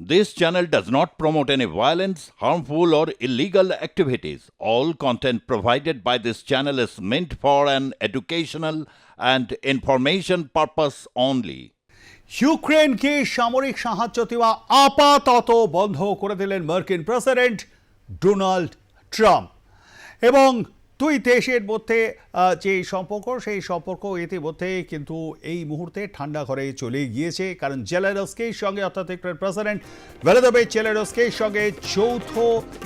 This channel does not promote any violence, harmful, or illegal activities. All content provided by this channel is meant for an educational and information purpose only. ইউক্রেনকে সামরিক সাহায্য দেওয়া আপাতত বন্ধ করে দিলেন মার্কিন প্রেসিডেন্ট ডোনাল্ড ট্রাম্প এবং দুই দেশের মধ্যে যে সম্পর্ক সেই সম্পর্ক ইতিমধ্যে কিন্তু এই মুহূর্তে ঠান্ডা ঘরে চলে গিয়েছে, কারণ জেলেনস্কির সঙ্গে অর্থাৎ ইউক্রেন প্রেসিডেন্ট ভলোদিমির জেলেনস্কির সঙ্গে যৌথ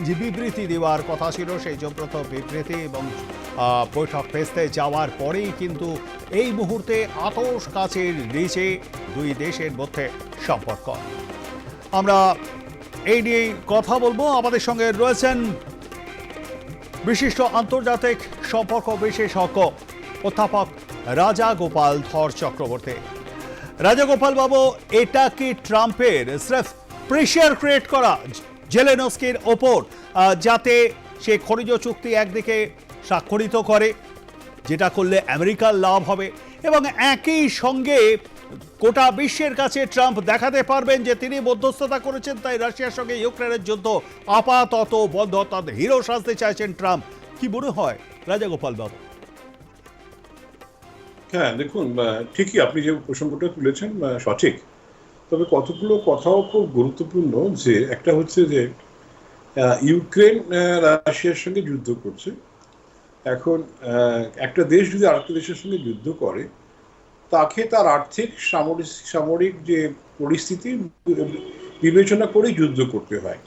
যে বিবৃতি দেওয়ার কথা ছিল সেই যৌথ বিবৃতি এবং বৈঠক ভেস্তে যাওয়ার পরেই কিন্তু এই মুহূর্তে আতশ কাচের নিচে দুই দেশের মধ্যে সম্পর্ক। আমরা এই নিয়ে কথা বলবো। আমাদের সঙ্গে রয়েছেন বিশিষ্ট আন্তর্জাতিক সম্পর্ক বিশেষজ্ঞ অধ্যাপক রাজাগোপাল ধর চক্রবর্তী। রাজাগোপাল বাবু, এটা কি ট্রাম্পের স্রেফ প্রেশার ক্রিয়েট করা জেলেনস্কির ওপর যাতে সে খনিজ চুক্তি একদিকে স্বাক্ষরিত করে, যেটা করলে আমেরিকার লাভ হবে, এবং একই সঙ্গে গোটা বিশ্বের কাছে ট্রাম্প দেখাতে পারবেন যে তিনি মধ্যস্থতা করেছেন, তাই রাশিয়ার সঙ্গে ইউক্রেনের যুদ্ধ আপাতত বন্ধ, তাদের হিরো সাজতে চাইছেন ট্রাম্প? কি মনে হয় রাজাগোপাল বাবু? হ্যাঁ, দেখুন, ঠিকই আপনি যে প্রসঙ্গটা তুলেছেন সঠিক, তবে কতগুলো কথাও খুব গুরুত্বপূর্ণ। যে একটা হচ্ছে যে ইউক্রেন রাশিয়ার সঙ্গে যুদ্ধ করছে। এখন একটা দেশ যদি আরেকটা দেশের সঙ্গে যুদ্ধ করে, তাকে তার আর্থিক সামরিক যে পরিস্থিতি বিবেচনা করে যুদ্ধ করতে হয়।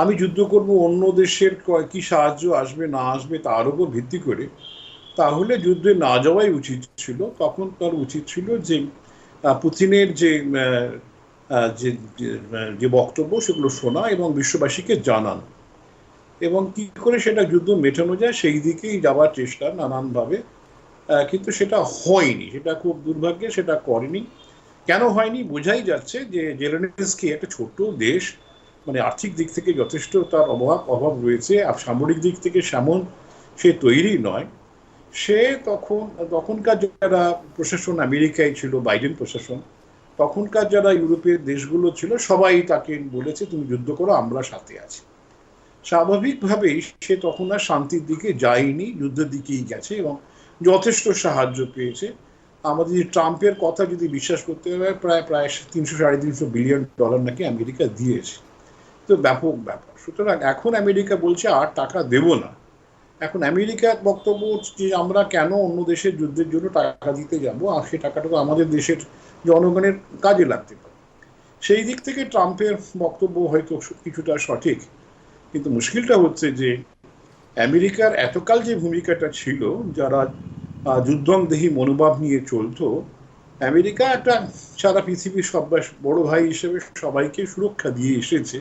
আমি যুদ্ধ করব অন্য দেশের কি সাহায্য আসবে না আসবে তার উপর ভিত্তি করে, তাহলে যুদ্ধে না যাওয়াই উচিত ছিল। তখন তার উচিত ছিল যে পুতিনের যে বক্তব্য সেগুলো শোনা এবং বিশ্ববাসীকে জানানো, এবং কি করে সেটা যুদ্ধ মেটানো যায় সেই দিকেই যাওয়ার চেষ্টা নানানভাবে। কিন্তু সেটা হয়নি, সেটা খুব দুর্ভাগ্যে সেটা করেনি। কেন হয়নি বোঝাই যাচ্ছে যে জেলেনস্কি একটা ছোট্ট দেশ, মানে আর্থিক দিক থেকে যথেষ্ট তার অভাব রয়েছে, আর সামরিক দিক থেকে সেমন সে তৈরি নয়। সে তখনকার যারা প্রশাসন আমেরিকায় ছিল, বাইডেন প্রশাসন, তখনকার যারা ইউরোপের দেশগুলো ছিল, সবাই তাকে বলেছে তুমি যুদ্ধ করো, আমরা সাথে আছি। স্বাভাবিকভাবেই সে তখন আর শান্তির দিকে যায়নি, যুদ্ধের দিকেই গেছে এবং যথেষ্ট সাহায্য পেয়েছে। আমাদের যে ট্রাম্পের কথা যদি বিশ্বাস করতে হবে, প্রায় 300-350 বিলিয়ন ডলার নাকি আমেরিকা দিয়েছে। তো ব্যাপক ব্যাপার। সুতরাং এখন আমেরিকা বলছে আর টাকা দেব না। এখন আমেরিকার বক্তব্য যে আমরা কেন অন্য দেশের যুদ্ধের জন্য টাকা দিতে যাব, আর সেই টাকাটা তো আমাদের দেশের জনগণের কাজে লাগতে পারে। সেই দিক থেকে ট্রাম্পের বক্তব্য হয়তো কিছুটা সঠিক, কিন্তু মুশকিলটা হচ্ছে যে আমেরিকার এতকাল যে ভূমিকাটা ছিল, যারা যুদ্ধংদেহী মনোভাব নিয়ে চলতো, আমেরিকা একটা সারা পৃথিবীর বড় ভাই হিসেবে সবাইকে সুরক্ষা দিয়ে এসেছে,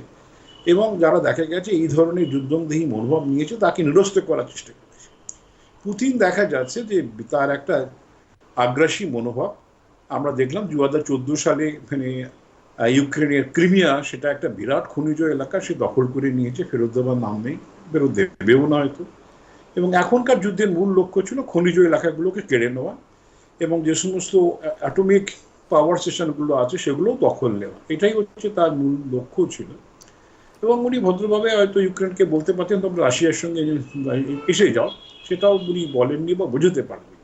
এবং যারা দেখা গেছে এই ধরনের যুদ্ধংদেহী মনোভাব নিয়েছে তাকে নিরস্ত করার চেষ্টা করেছে। পুতিন দেখা যাচ্ছে যে তার একটা আগ্রাসী মনোভাব। আমরা দেখলাম 2014 সালে ইউক্রেনের ক্রিমিয়া, সেটা একটা বিরাট খনিজ এলাকা, সে দখল করে নিয়েছে, ফেরত দেওয়ার নাম নেই, ফেরত দেবেও না হয়তো। এবং এখনকার যুদ্ধের মূল লক্ষ্য ছিল খনিজ এলাকাগুলোকে কেড়ে নেওয়া এবং যে সমস্ত অ্যাটমিক পাওয়ার স্টেশনগুলো আছে সেগুলো দখল নেওয়া, এটাই হচ্ছে তার মূল লক্ষ্য ছিল। এবং উনি ভদ্রভাবে হয়তো ইউক্রেনকে বলতে পারতেন তোমরা রাশিয়ার সঙ্গে এসে যাও, সেটাও উনি বলেননি বা বোঝাতে পারেননি।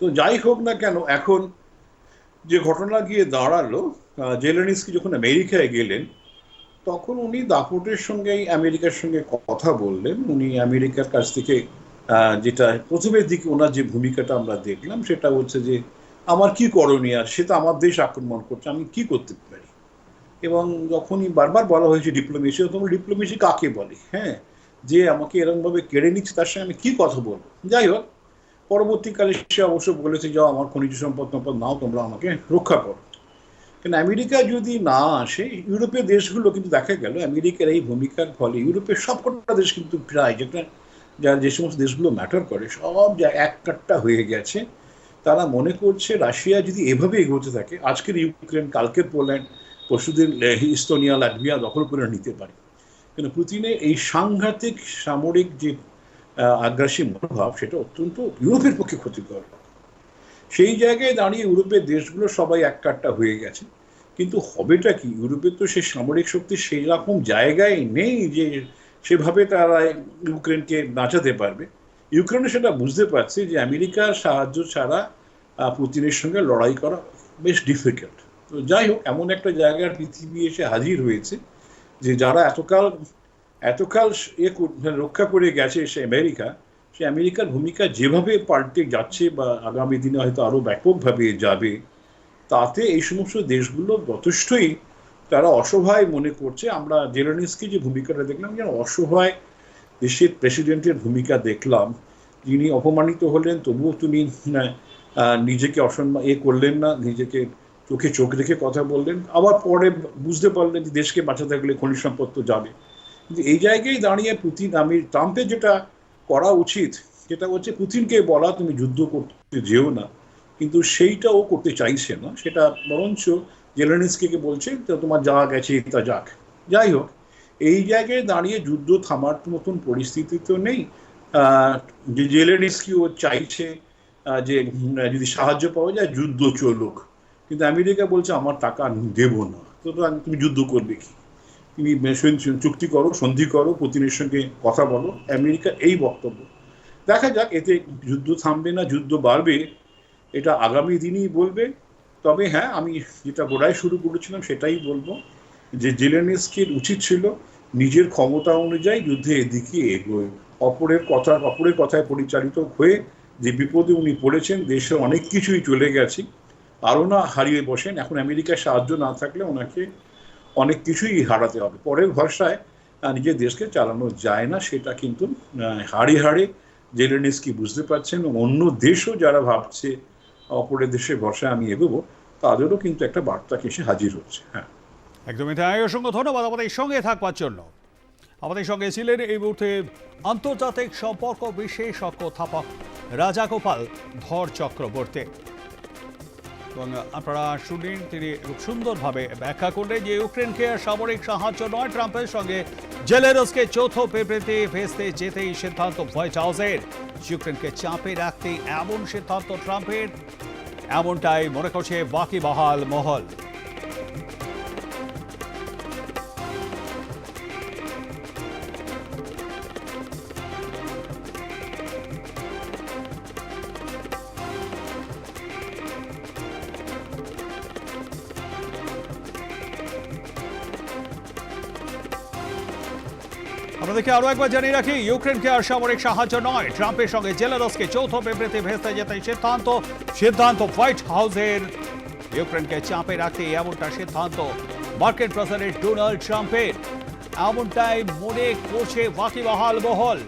তো যাই হোক না কেন, এখন যে ঘটনা গিয়ে দাঁড়ালো, জেলেনস্কি যখন আমেরিকায় গেলেন, তখন উনি দাপটের সঙ্গেই আমেরিকার সঙ্গে কথা বললেন। উনি আমেরিকার কাছ থেকে যেটা প্রথমের দিকে ওনার যে ভূমিকাটা আমরা দেখলাম, সেটা হচ্ছে যে আমার কি করণীয়, আর সে তো আমার দেশ আক্রমণ করছে, আমি কি করতে পারি। এবং যখনই বারবার বলা হয়েছে ডিপ্লোমেসি, তখন ডিপ্লোমেসি কাকে বলে, হ্যাঁ, যে আমাকে এরকমভাবে কেড়ে নিচ্ছে তার সঙ্গে আমি কি কথা বলবো। যাই হোক, পরবর্তীকালে সে অবশ্য বলেছে যাও আমার খনিজ সম্পদ নাও, তোমরা আমাকে রক্ষা করো। কিন্তু আমেরিকা যদি না আসে, ইউরোপীয় দেশগুলো কিন্তু দেখা গেল আমেরিকার এই ভূমিকার ফলে ইউরোপের সবকটা দেশ কিন্তু প্রায় যে সমস্ত দেশগুলো ম্যাটার করে সব এক কাট্টা হয়ে গেছে। তারা মনে করছে রাশিয়া যদি এভাবে এগোতে থাকে, আজকের ইউক্রেন, কালকের পোল্যান্ড, পরশুদিন ইস্তোনিয়া, লাটভিয়া দখল করে নিতে পারে। কিন্তু পুতিনের এই সাংঘাতিক সামরিক যে আগ্রাসী মনোভাব, সেটা অত্যন্ত ইউরোপের পক্ষে ক্ষতিকর। সেই জায়গায় দাঁড়িয়ে ইউরোপের দেশগুলো সবাই এক কাট্টা হয়ে গেছে কিন্তু হবেটা কি, ইউরোপে তো সে সামরিক শক্তি সেই রকম জায়গায় নেই যে সেভাবে তারা ইউক্রেনকে বাঁচাতে পারবে। ইউক্রেনে সেটা বুঝতে পারছে যে আমেরিকার সাহায্য ছাড়া পুতিনের সঙ্গে লড়াই করা বেশ ডিফিকাল্ট। তো যাই হোক, এমন একটা জায়গার পৃথিবী এসে হাজির হয়েছে যে যারা এতকাল রক্ষা করে গেছে সে আমেরিকা, সে আমেরিকার ভূমিকা যেভাবে পাল্টে যাচ্ছে বা আগামী দিনে হয়তো আরো ব্যাপকভাবে যাবে, তাতে এই সমস্ত দেশগুলো যথেষ্টই তারা অসহায় মনে করছে। আমরা জেলেনস্কি যে ভূমিকাটা দেখলাম, যেন অসহায় দেশের প্রেসিডেন্টের ভূমিকা দেখলাম, যিনি অপমানিত হলেন তবুও তিনি নিজেকে অসম্মান করলেন না, নিজেকে চোখে চোখ রেখে কথা বললেন, আবার পরে বুঝতে পারলেন যে দেশকে বাঁচাতে গেলে খনিজ সম্পদ তো যাবে। কিন্তু এই জায়গায় দাঁড়িয়ে ট্রাম্পের যেটা করা উচিত, যেটা হচ্ছে পুতিনকে বলা তুমি যুদ্ধ করতে যেও না, কিন্তু সেইটা ও করতে চাইছে না, সেটা বরঞ্চ জেলেনস্কিকে বলছে তো তোমার যা গেছে তা যাক। যাই হোক, এই জায়গায় দাঁড়িয়ে যুদ্ধ থামার মতন পরিস্থিতি তো নেই। যে জেলেনস্কি ও চাইছে যে যদি সাহায্য পাওয়া যায় যুদ্ধ চলুক, কিন্তু আমেরিকা বলছে আমার টাকা দেব না, সুতরাং তুমি যুদ্ধ করবে কি, তুমি চুক্তি করো, সন্ধি করো, পুতিনের সঙ্গে কথা বলো। আমেরিকা এই বক্তব্য। দেখা যাক এতে যুদ্ধ থামবে না যুদ্ধ বাড়বে, এটা আগামী দিনই বলবে। তবে হ্যাঁ, আমি যেটা গোড়ায় শুরু করেছিলাম সেটাই বলবো যে জেলেনস্কির উচিত ছিল নিজের ক্ষমতা অনুযায়ী যুদ্ধে এদিকে এগোয়, অপরের কথায় পরিচালিত হয়ে যে বিপদে উনি পড়েছেন, দেশে অনেক কিছুই চলে গেছে, আরও না হারিয়ে বসেন। এখন আমেরিকার সাহায্য না থাকলে ওনাকে অনেক কিছুই হারাতে হবে। পরের ভরসায় নিজের দেশকে চালানো যায় না, সেটা কিন্তু হাড়ে হাড়ে জেলেনস্কি বুঝতে পারছেন। অন্য দেশও যারা ভাবছে অপরের দেশের ভরসায় আমি এগোবো, তাদেরও কিন্তু একটা বার্তা এসে হাজির হচ্ছে। হ্যাঁ, একদমই তাই। অসংখ্য ধন্যবাদ আমাদের সঙ্গে থাকবার জন্য। আমাদের সঙ্গে ছিলেন এই মুহূর্তে আন্তর্জাতিক সম্পর্ক বিশেষজ্ঞ অধ্যাপক রাজাগোপাল ধর চক্রবর্তী। এবং আপনারা শুনলেন তিনি খুব সুন্দরভাবে ব্যাখ্যা করলেন যে ইউক্রেনকে সামরিক সাহায্য নয়, ট্রাম্পের সঙ্গে জেলেনস্কি যৌথ বিবৃতি ভেস্তে যেতেই সিদ্ধান্ত হোয়াইট হাউসের। ইউক্রেনকে চাপে রাখতে এমন সিদ্ধান্ত ট্রাম্পের, এমনটাই মনে করছে ওয়াকিবহাল মহল। আপনাদেরকে আরো একবার জানিয়ে রাখি, ইউক্রেনকে আর সামরিক সাহায্য নয়, ট্রাম্পের সঙ্গে জেলেনস্কি যৌথ বিবৃতি ভেস্তে যেতে সিদ্ধান্ত হোয়াইট হাউসের। ইউক্রেনকে চাপে রাখতে এমনটা সিদ্ধান্ত মার্কিন প্রেসিডেন্ট ডোনাল্ড ট্রাম্পের, এমনটাই মনে করছে ওয়াকিবহাল মহল।